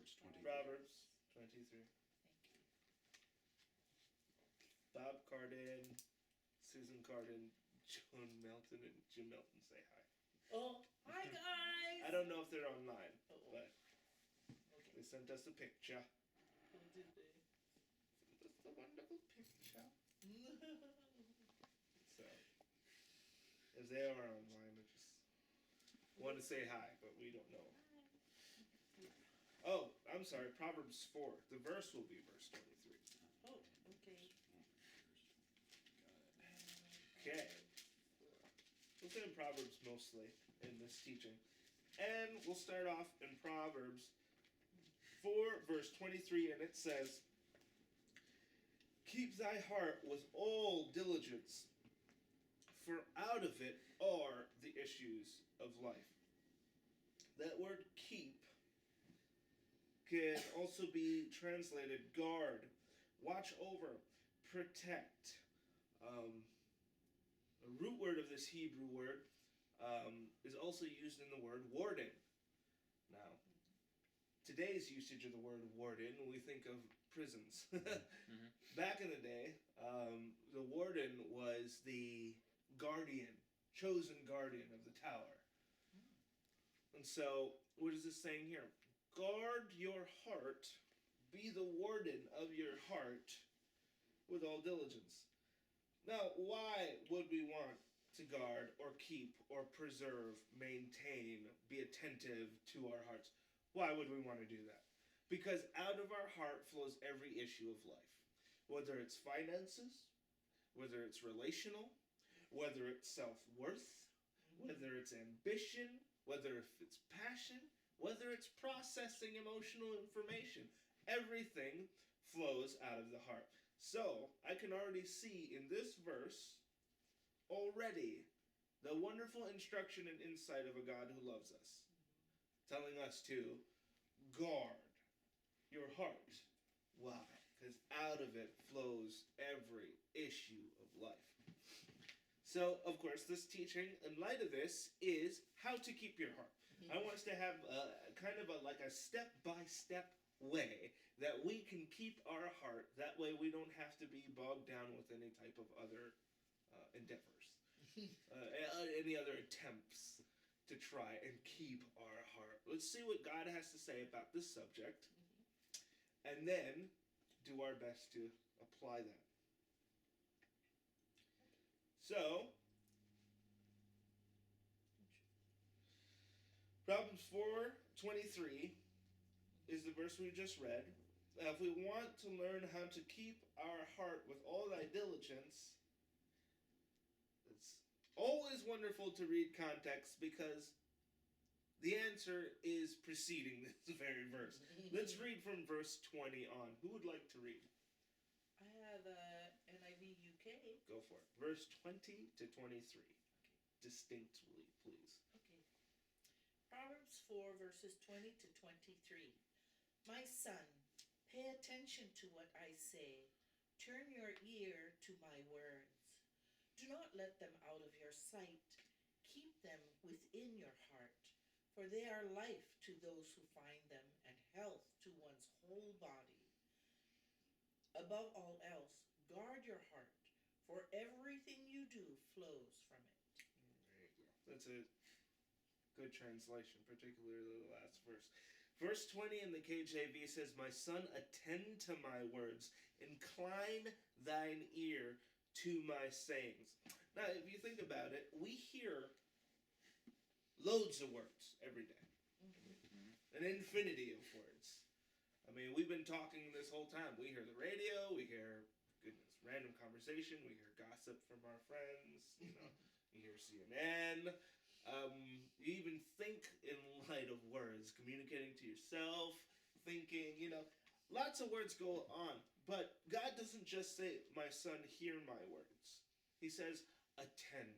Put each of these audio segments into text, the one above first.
Proverbs 23. Proverbs 23. Thank you. Bob Cardin, Susan Cardin, Joan Melton, and Jim Melton say hi. Oh, hi guys! I don't know if they're online, Uh-oh. but Okay. they sent us a picture. Who did they? Sent us a wonderful picture. So, as they are online, I just want to say hi, but we don't know. Oh, I'm sorry, Proverbs 4. The verse will be verse 23. Oh, okay. Okay. We'll stay in Proverbs mostly in this teaching. And we'll start off in Proverbs 4, verse 23, and it says, "Keep thy heart with all diligence, for out of it are the issues of life." That word keep can also be translated guard, watch over, protect. The root word of this Hebrew word is also used in the word warden. Now, today's usage of the word warden, we think of prisons. Back in the day, the warden was the guardian, chosen guardian of the tower. And so, what is this saying here? Guard your heart, be the warden of your heart with all diligence. Now, why would we want to guard or keep or preserve, maintain, be attentive to our hearts? Why would we want to do that? Because out of our heart flows every issue of life. Whether it's finances, whether it's relational, whether it's self-worth, whether it's ambition, whether it's passion, whether it's processing emotional information. Everything flows out of the heart. So, I can already see in this verse already the wonderful instruction and insight of a God who loves us, telling us to guard your heart. Why? Because out of it flows every issue of life. So, of course, this teaching, in light of this, is how to keep your heart. I want us to have kind of a step-by-step way that we can keep our heart. That way we don't have to be bogged down with any type of other endeavors, any other attempts to try and keep our heart. Let's see what God has to say about this subject, and then do our best to apply that. So, Proverbs 4:23 is the verse we just read. Now, if we want to learn how to keep our heart with all thy diligence, it's always wonderful to read context because the answer is preceding this very verse. Let's read from verse 20 on. Who would like to read? I have NIV UK. Go for it. Verse 20 to 23. Okay. Distinctly, please. Okay. Proverbs 4, verses 20 to 23. My son, pay attention to what I say. Turn your ear to my words. Do not let them out of your sight. Keep them within your heart, for they are life to those who find them and health to one's whole body. Above all else, guard your heart, for everything you do flows from it. There you go. That's a good translation, particularly the last verse. Verse 20 in the KJV says, "My son, attend to my words. Incline thine ear to my sayings." Now, if you think about it, we hear loads of words every day. An infinity of words. I mean, we've been talking this whole time. We hear the radio, we hear, goodness, random conversation, we hear gossip from our friends, you hear CNN. You even think in light of words, communicating to yourself, thinking, lots of words go on. But God doesn't just say, "My son, hear my words." He says, "Attend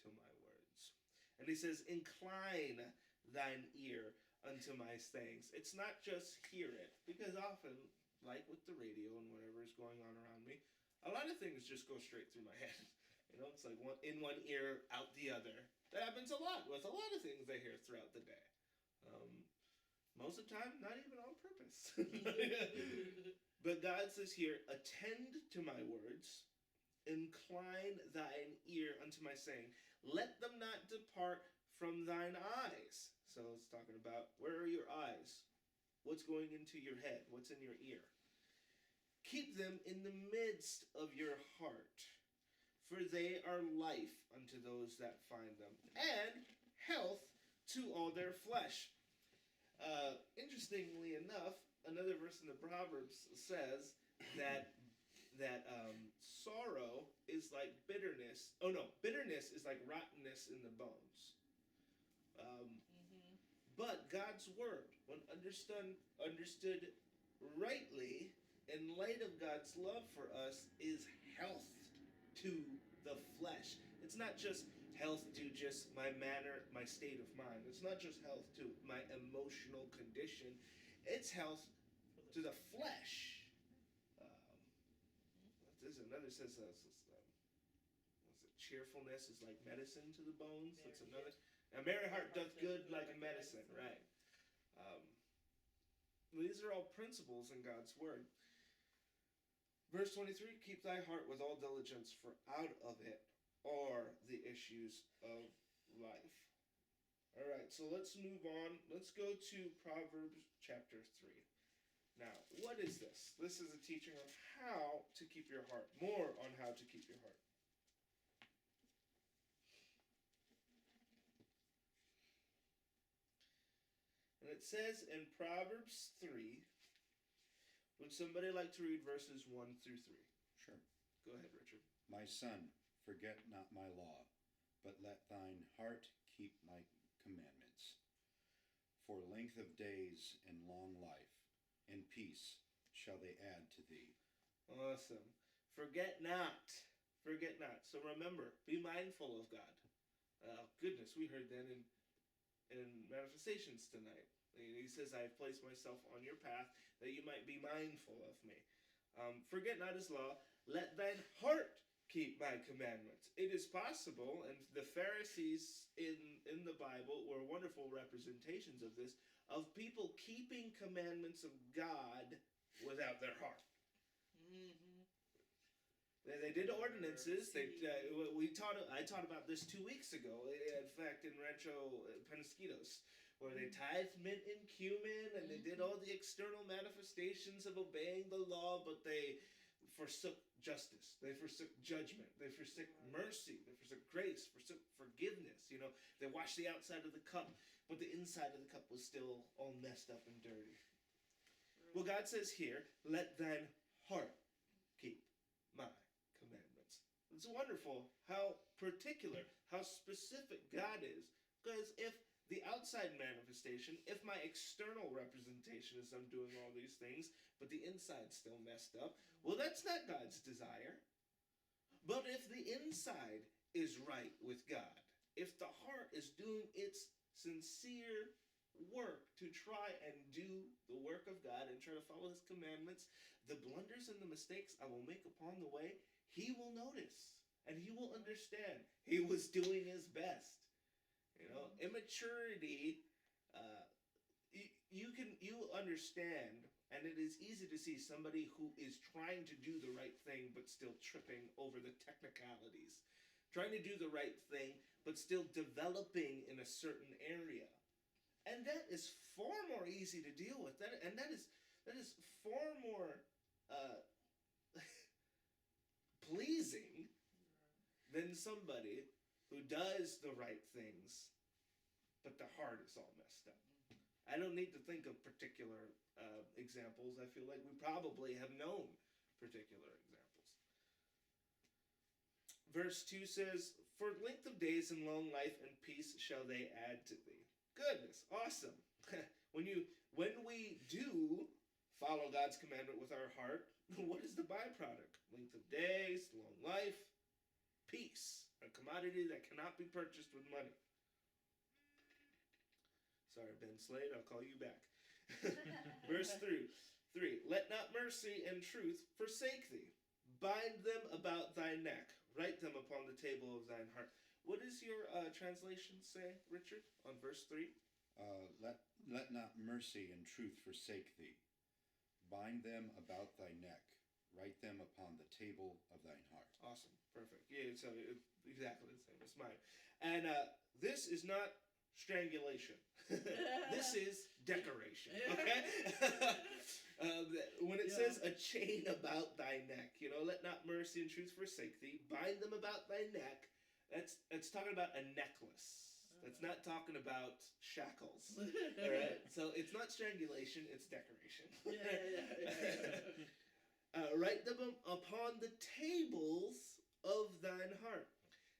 to my words." And he says, "Incline thine ear unto my sayings." It's not just hear it, because often, like with the radio and whatever is going on around me, a lot of things just go straight through my head. It's like in one ear, out the other. That happens a lot with a lot of things I hear throughout the day. Most of the time, not even on purpose. But God says here, attend to my words, incline thine ear unto my saying, let them not depart from thine eyes. So it's talking about, where are your eyes? What's going into your head? What's in your ear? Keep them in the midst of your heart, for they are life unto those that find them, and health to all their flesh. Interestingly enough, another verse in the Proverbs says that sorrow is like bitterness. Oh no, bitterness is like rottenness in the bones. But God's word, when understood rightly, in light of God's love for us, is health to the flesh. It's not just health to just my manner, my state of mind. It's not just health to my emotional condition. It's health to the flesh. There's another says was it cheerfulness is like medicine to the bones. That's another. A merry heart doth good like a medicine, right? These are all principles in God's word. Verse 23, keep thy heart with all diligence, for out of it are the issues of life. All right, so let's move on. Let's go to Proverbs chapter 3. Now, what is this? This is a teaching on how to keep your heart. More on how to keep your heart. And it says in Proverbs 3, would somebody like to read verses 1 through 3? Sure. Go ahead, Richard. My son, forget not my law, but let thine heart keep my commandments. For length of days and long life, and peace shall they add to thee. Awesome. Forget not. Forget not. So remember, be mindful of God. Goodness, we heard that in manifestations tonight. He says, I have placed myself on your path that you might be mindful of me. Forget not his law. Let thine heart keep my commandments. It is possible, and the Pharisees in the Bible were wonderful representations of this, of people keeping commandments of God without their heart. They did ordinances. I taught about this 2 weeks ago. In fact, in Rancho Penasquitos, where they tithed mint and cumin, and they did all the external manifestations of obeying the law, but they forsook justice. They forsook judgment. They forsook mercy. They forsook grace. Forsook forgiveness. You know, they washed the outside of the cup, but the inside of the cup was still all messed up and dirty. Well, God says here, let thine heart keep my commandments. It's wonderful how particular, how specific God is. Because if the outside manifestation, if my external representation is I'm doing all these things, but the inside's still messed up, well, that's not God's desire. But if the inside is right with God, if the heart is doing its sincere work to try and do the work of God and try to follow his commandments, the blunders and the mistakes I will make upon the way, he will notice and he will understand he was doing his best. You know, immaturity, you understand, and it is easy to see somebody who is trying to do the right thing but still tripping over the technicalities. Trying to do the right thing but still developing in a certain area. And that is far more easy to deal with. That is far more pleasing than somebody who does the right things, but the heart is all messed up. I don't need to think of particular examples. I feel like we probably have known particular examples. Verse 2 says, for length of days and long life and peace shall they add to thee. Goodness, awesome. When we do follow God's commandment with our heart, what is the byproduct? Length of days, long life, peace. A commodity that cannot be purchased with money. Sorry, Ben Slade, I'll call you back. Verse 3. Let not mercy and truth forsake thee. Bind them about thy neck. Write them upon the table of thine heart. What does your translation say, Richard, on verse 3? Let not mercy and truth forsake thee. Bind them about thy neck. Write them upon the table of thine heart. Awesome. Perfect. Yeah, so exactly the same as mine. And this is not strangulation. This is decoration. Okay? When it says a chain about thy neck, let not mercy and truth forsake thee. Bind them about thy neck. It's talking about a necklace. That's not talking about shackles. All right? So it's not strangulation, it's decoration. Write them upon the tables of thine heart.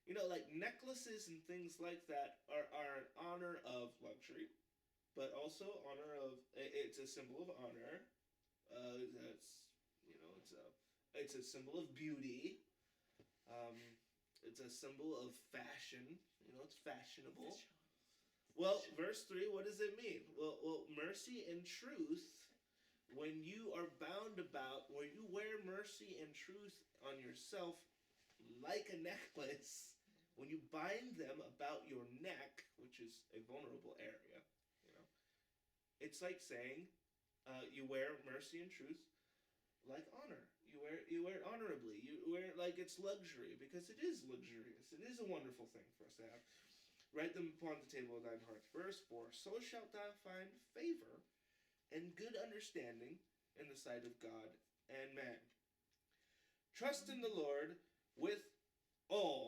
Like necklaces and things like that are an honor of luxury, but also honor of, it's a symbol of honor. It's a symbol of beauty. It's a symbol of fashion. It's fashionable. Well, verse 3, what does it mean? Well, mercy and truth, when you are bound about, when you wear mercy and truth on yourself like a necklace, when you bind them about your neck, which is a vulnerable area, it's like saying you wear mercy and truth like honor. You wear it honorably. You wear it like it's luxury, because it is luxurious. It is a wonderful thing for us to have. Write them upon the table of thine heart. Verse 4, so shalt thou find favor and good understanding in the sight of God and man. Trust in the Lord with all